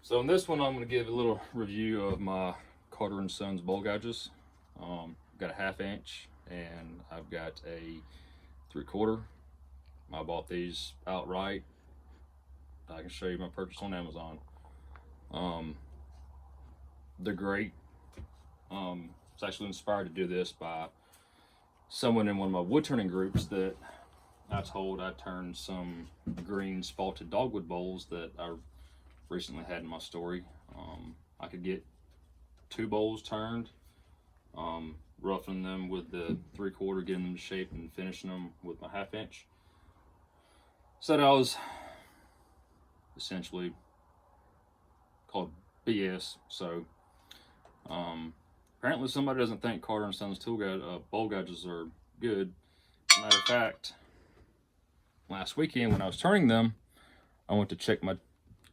So in this one, I'm going to give a little review of my Carter & Sons bowl gouges. Got a 1/2 inch and I've got a 3/4. I bought these outright. I can show you my purchase on Amazon. They're great. It's actually inspired to do this by someone in one of my wood turning groups that I told I turned some green spalted dogwood bowls that I recently had in my story. I could get 2 bowls turned, roughing them with the 3/4, getting them to shape and finishing them with my 1/2 inch. Said I was essentially called BS. So apparently somebody doesn't think Carter & Sons bowl gouges are good. Matter of fact, last weekend when I was turning them, I went to check my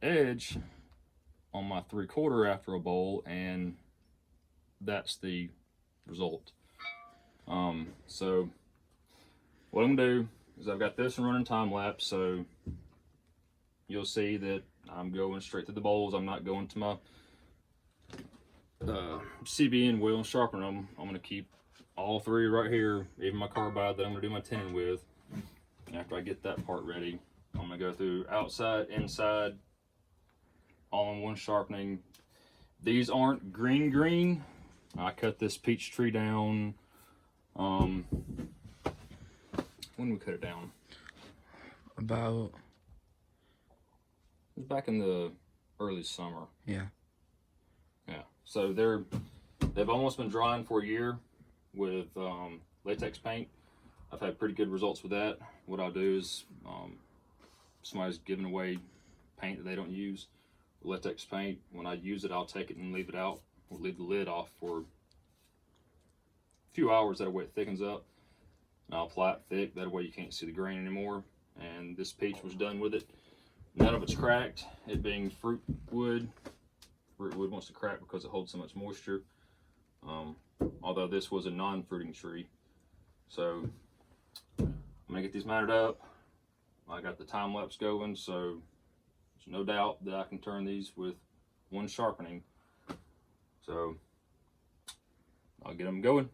edge on my 3/4 after a bowl, and that's the result. So what I'm gonna do is I've got this running time lapse, so you'll see that I'm going straight to the bowls. I'm not going to my CBN wheel and sharpening them. I'm gonna keep all 3 right here, even my carbide that I'm gonna do my tinning with. After I get that part ready, I'm gonna go through outside, inside, all in one sharpening. These aren't green. I cut this peach tree down. When did we cut it down? About, it was back in the early summer. yeah. So they've almost been drying for a year with latex paint. I've had pretty good results with that. What I'll do is somebody's giving away paint that they don't use, latex paint. When I use it, I'll take it and leave it out, or leave the lid off for a few hours. That way it thickens up, and I'll apply it thick. That way you can't see the grain anymore. And this peach was done with it. None of it's cracked. It being fruit wood wants to crack because it holds so much moisture. Although this was a non-fruiting tree. So I'm gonna get these mounted up. I got the time lapse going, so there's no doubt that I can turn these with one sharpening. So I'll get them going.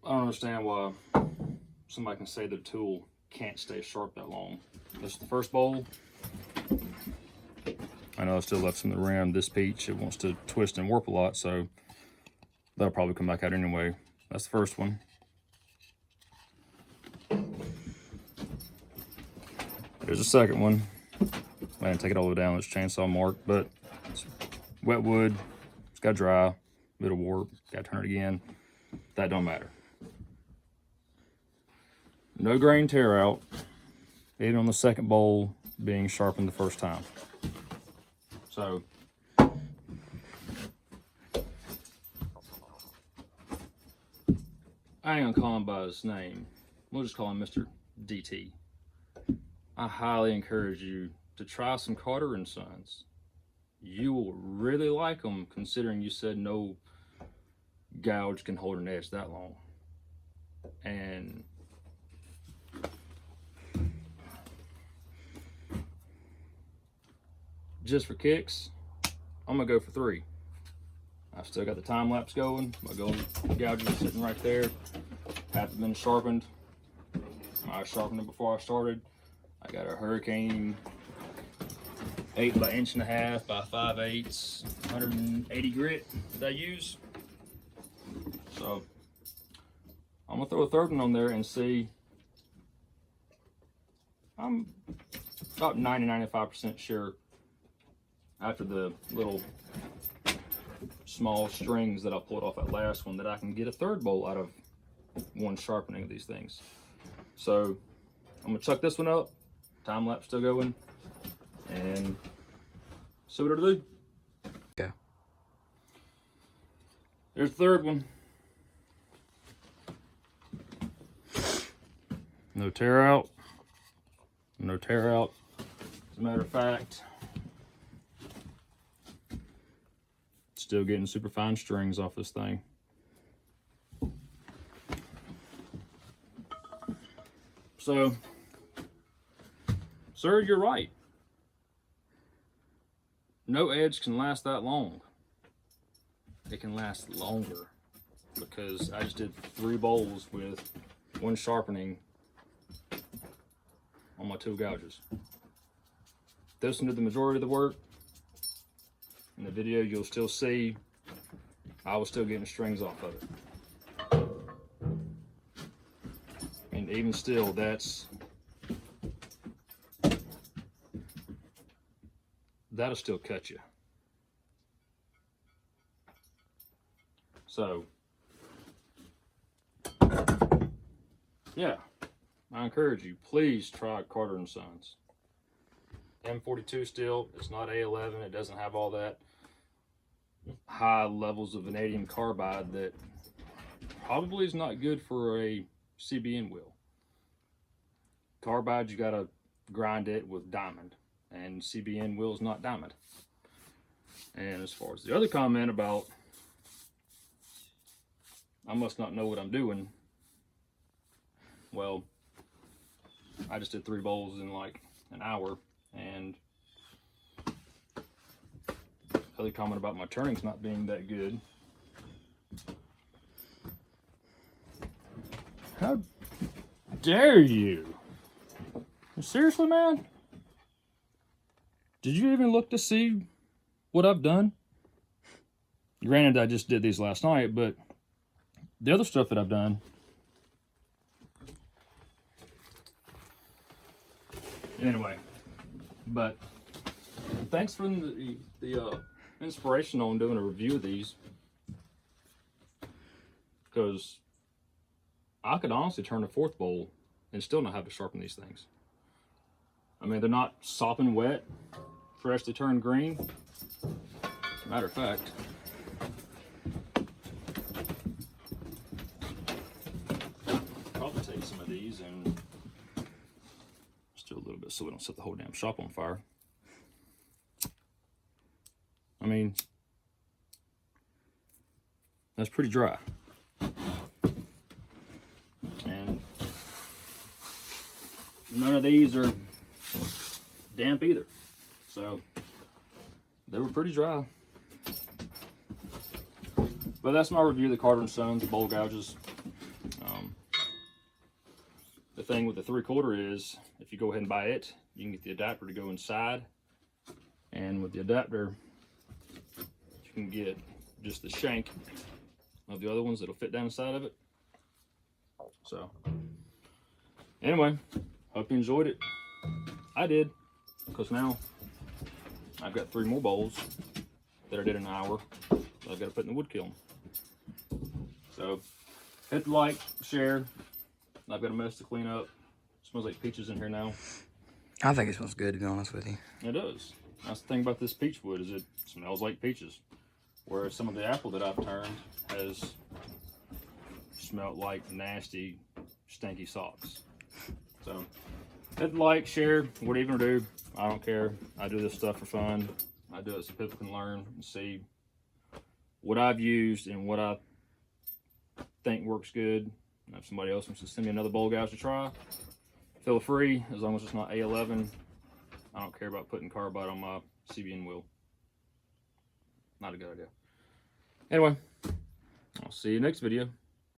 I don't understand why somebody can say the tool can't stay sharp that long. This is the first bowl. I know I still left some of the rim. This peach, it wants to twist and warp a lot, so that'll probably come back out anyway. That's the first one. There's a second one. I didn't take it all the way down. It's chainsaw mark, but it's wet wood. It's got dry, bit of warp. Got to turn it again. That don't matter. No grain tear out, even on the second bowl being sharpened the first time. So I ain't gonna call him by his name. We'll just call him Mr. DT. I highly encourage you to try some Carter & Sons. You will really like them, considering you said no gouge can hold an edge that long. And just for kicks, I'm gonna go for 3. I've still got the time lapse going. My gold gouges are sitting right there. Haven't been sharpened. I sharpened them before I started. I got a Hurricane 8 by 1.5" by 5/8, 180 grit that I use. So I'm gonna throw a third one on there and see. I'm about 90-95% sure after the little small strings that I pulled off that last one that I can get a third bowl out of one sharpening of these things. So I'm gonna chuck this one up, time lapse still going, and see what it'll do. Yeah. There's the third one. No tear out. No tear out. As a matter of fact, still getting super fine strings off this thing. So, sir, you're right. No edge can last that long. It can last longer because I just did 3 bowls with 1 sharpening on my 2 gouges. This one did the majority of the work. In the video, you'll still see I was still getting strings off of it. And even still, that'll still cut you. So, yeah, I encourage you, please try Carter & Sons. M42 steel, it's not A11, it doesn't have all that high levels of vanadium carbide that probably is not good for a CBN wheel. Carbide, you gotta grind it with diamond, and CBN wheel is not diamond. And as far as the other comment about I must not know what I'm doing, well, I just did 3 bowls in like an hour. And other comment about my turnings not being that good. How dare you? Seriously, man? Did you even look to see what I've done? Granted, I just did these last night, but the other stuff that I've done. Anyway. But thanks for the inspiration on doing a review of these, because I could honestly turn a 4th bowl and still not have to sharpen these things. I mean, they're not sopping wet, freshly turned green. Matter of fact, I'll probably take some of these and do a little bit so we don't set the whole damn shop on fire. I mean, that's pretty dry. And none of these are damp either. So they were pretty dry. But that's my review of the Carter & Sons bowl gouges. The thing with the 3/4 is, if you go ahead and buy it, you can get the adapter to go inside. And with the adapter, you can get just the shank of the other ones that'll fit down inside of it. So, anyway, hope you enjoyed it. I did, because now I've got 3 more bowls that I did in an hour that I've got to put in the wood kiln. So, hit the like, share. I've got a mess to clean up. It smells like peaches in here now. I think it smells good, to be honest with you. It does. That's the thing about this peach wood, is it smells like peaches. Whereas some of the apple that I've turned has smelled like nasty, stinky socks. So, hit like, share, whatever you want to do. I don't care. I do this stuff for fun. I do it so people can learn and see what I've used and what I think works good. And if somebody else wants to send me another bowl gouge to try, feel free, as long as it's not A11. I don't care about putting carbide on my CBN wheel. Not a good idea. Anyway, I'll see you next video.